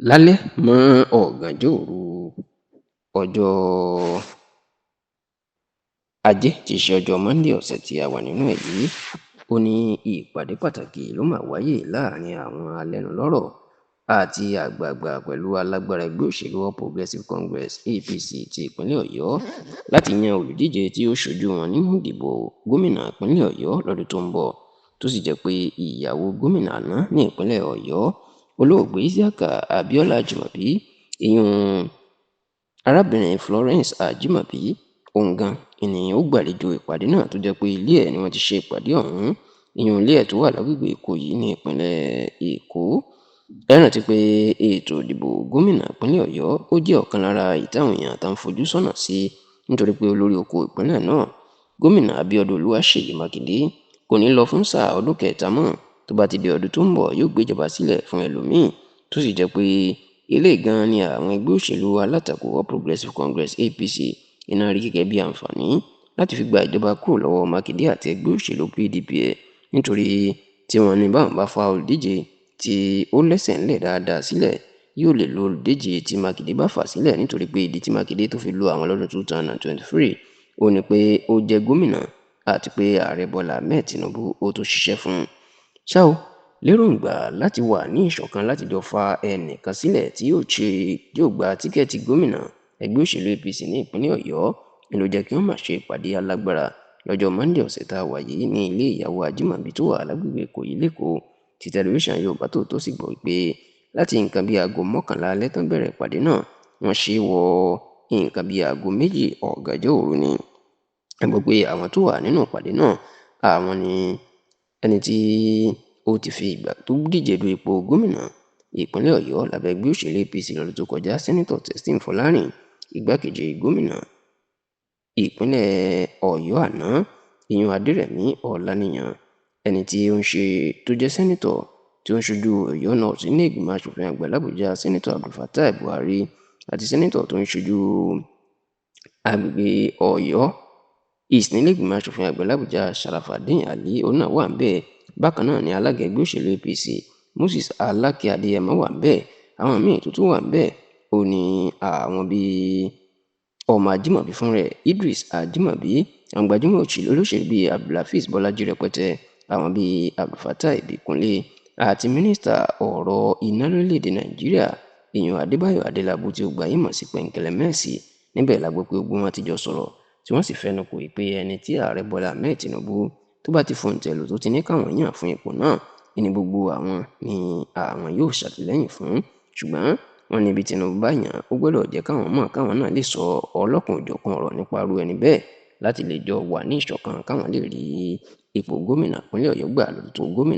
lálẹ́ mọ́ ọ̀gànjọ́ òru ọjọ́ ajé tí í ṣe ọjọ́ Monday ọ̀sẹ̀ tí a wà nínú ẹ̀ yìí, ó ní ìpàdé pàtàkì ló máa wáyé láàrin àwọn alẹ́nulọ́rọ̀ àti àgbààgbà pẹ̀lú alágbára ẹgbẹ́ òṣèlú All Progressives Congress APC ti ìpínlẹ̀ Ọ̀yọ́ láti yan olùdíje tí ó ṣojú wọn nínú ìdìbò gómìnà ìpínlẹ̀ Ọ̀yọ́ lọ́dún tó ń bọ̀, tó sì jẹ́ pé ìyàwó gómìnà àná ní ìpínlẹ̀ Ọ̀yọ́ olóògbé Isiaka Abiola Ajimobi, ìyún arábìnrin Florence Ajimobi, òun gan ni ó gbàlejò ìpàdé náà tó jẹ́ pé ilé ẹ̀ ni wọ́n ti ṣe ìpàdé ọ̀hún, ìyún ilé ẹ̀ tó wà lágbègbè Ìkòyí ní ìpínlẹ̀ Èkó. Ẹ rántí pé ètò ìdìbò gómìnà ìpínlẹ̀ Ọ̀yọ́ ó jẹ́ ọ̀kan lára ìtàwọn èèyàn tá ń fojú sọ́nà sí, nítorí pé olórí oko ìpínlẹ̀ náà gómìnà Abíọ́dún Olúwaṣèyí Mákindé kò ní lọ fún sáà ọdún kẹta mọ́, tó bá ti di ọdún tó ń bọ̀ yóò gbé ìjọba sílẹ̀ fún ẹlòmíì, tó sì jẹ́ pé eléyìí gan ni àwọn ẹgbẹ́ òṣèlú alátakò All Progressives Congress APC iná rí gẹ́gẹ́ bí àǹfààní láti fi gba ìjọba kúrò lọ́wọ́ Mákindé àti ẹgbẹ́ òṣèlú PDP ẹ̀, nítorí tí wọ́n ní báwọn bá fa olùdíje tí ó lẹ́sẹ̀ ńlẹ̀ dáadáa sílẹ̀ yóò lè lo olùdíje tí Mákindé bá fà sílẹ̀, nítorí pé ìdí tí Mákindé tó fi lo àwọn lọ́dún 2023 ó ní pé ó jẹ́ gómìnà àti pé ààrẹ Bọ́lá Ahmed Tinubu ó tó ṣiṣẹ́ fún un. Ṣá o, lérògbà láti wà ní ìṣọ̀kan láti jọ fa ẹnìkan sílẹ̀ tí yóò gba tíkẹ́ẹ̀tì gómìnà ẹgbẹ́ òṣèlú APC ní ìpínlẹ̀ Ọ̀yọ́ ni ló jẹ́ kí wọ́n máa ṣe ìpàdé alágbára lọ́jọ́ Monday ọ̀sẹ̀ tá a wà yìí ní ilé ìyàwó Ajímọ̀bí tó wà lágbègbè Ìkòyí lẹ́kọ̀ọ́, tí tẹlifíṣàn Yorùbá Tòótọ́ sì gbọ́ pé láti nǹkan bíi aago 11 alẹ́ tán bẹ̀rẹ̀ ìpàdé náà wọ́n ṣe wọ nǹkan bíi aago 2 ọ̀gànjọ́ òru ni. Ẹ gbọ́ pé àwọn tó wà nínú ìpàdé náà àwọn ni ẹni tí ó ti fi ìgbà tó díje du ipò gómìnà ìpínlẹ̀ Ọ̀yọ́ lábẹ́ ẹgbẹ́ òṣèlú APC lọ́dún tó kọjá, Sẹ́nitọ̀ Teslim Fọlárìn, igbákejì gómìnà ìpínlẹ̀ Ọ̀yọ́ àná ìyún Adérẹ̀mí Ọláníyan, ẹni tí ó ń ṣe tó jẹ́ sẹ́nitọ̀ tí ó ń ṣojú Ọ̀yọ́ North ní ìgbìmọ̀ asòfin àgbà l'Àbújá, Sẹ́nitọ̀ Abdulfatai Buhari, àti sẹ́nitọ̀ tó ń ṣojú agbègbè Ọ̀yọ́ East nílé ìgbìmọ̀ asòfin àgbà l'Àbújá, Sharafadeen Ali òun náà wà ńbẹ̀. Bákan náà ni alága ẹgbẹ́ òṣèlú APC Moses Aláké Adéyẹmọ wà ńbẹ̀. Àwọn míì tó tún wà ńbẹ̀ ó ní àwọn bíi ọmọ Ajímọ̀bí fún rẹ̀ Idris Ajímọ̀bí, àwọn gbajúmọ̀ olóṣèlú bíi Abdulhafiz Bọ́lájí Rẹpẹtẹ, àwọn bíi Abdulfatai Ìbíkúnlé àti mínísítà ọ̀rọ̀ iná lórílẹ̀‐èdè Nàìjíríà ìyún Adébáyọ̀ Adélábù tí ó gbajúmọ̀ mọ̀ sí Pẹ̀ǹkẹ̀lẹ̀ Mẹ́ẹ̀sì. Níbẹ̀ la gbọ́ pé gbogbo wọn ti jọ sọ̀rọ̀ tí wọ́n sì fẹnu kò pé ẹni tí ààrẹ Bọ́lá Ahmed Tinubu tó bá ti fòǹtẹ̀ lù tó ti ní káwọn yàn fún ipò náà ní gbogbo àwọn ni àwọn yóò ṣàtìlẹ́yìn fún, ṣùgbọ́n wọ́n ní ibi Tinubu bá yàn ó gbọ́dọ̀ jẹ́ káwọn mọ̀ káwọn náà lè sọ ọlọ́kan-ò-jọ̀kan ọ̀rọ̀ nípa irú ẹni bẹ́ẹ̀ láti lè jọ wà ní ìṣọ̀kan káwọn lè rí ipò gómìnà ìpínlẹ̀ Ọ̀yọ́ gbà lọ́dún tó gómìnà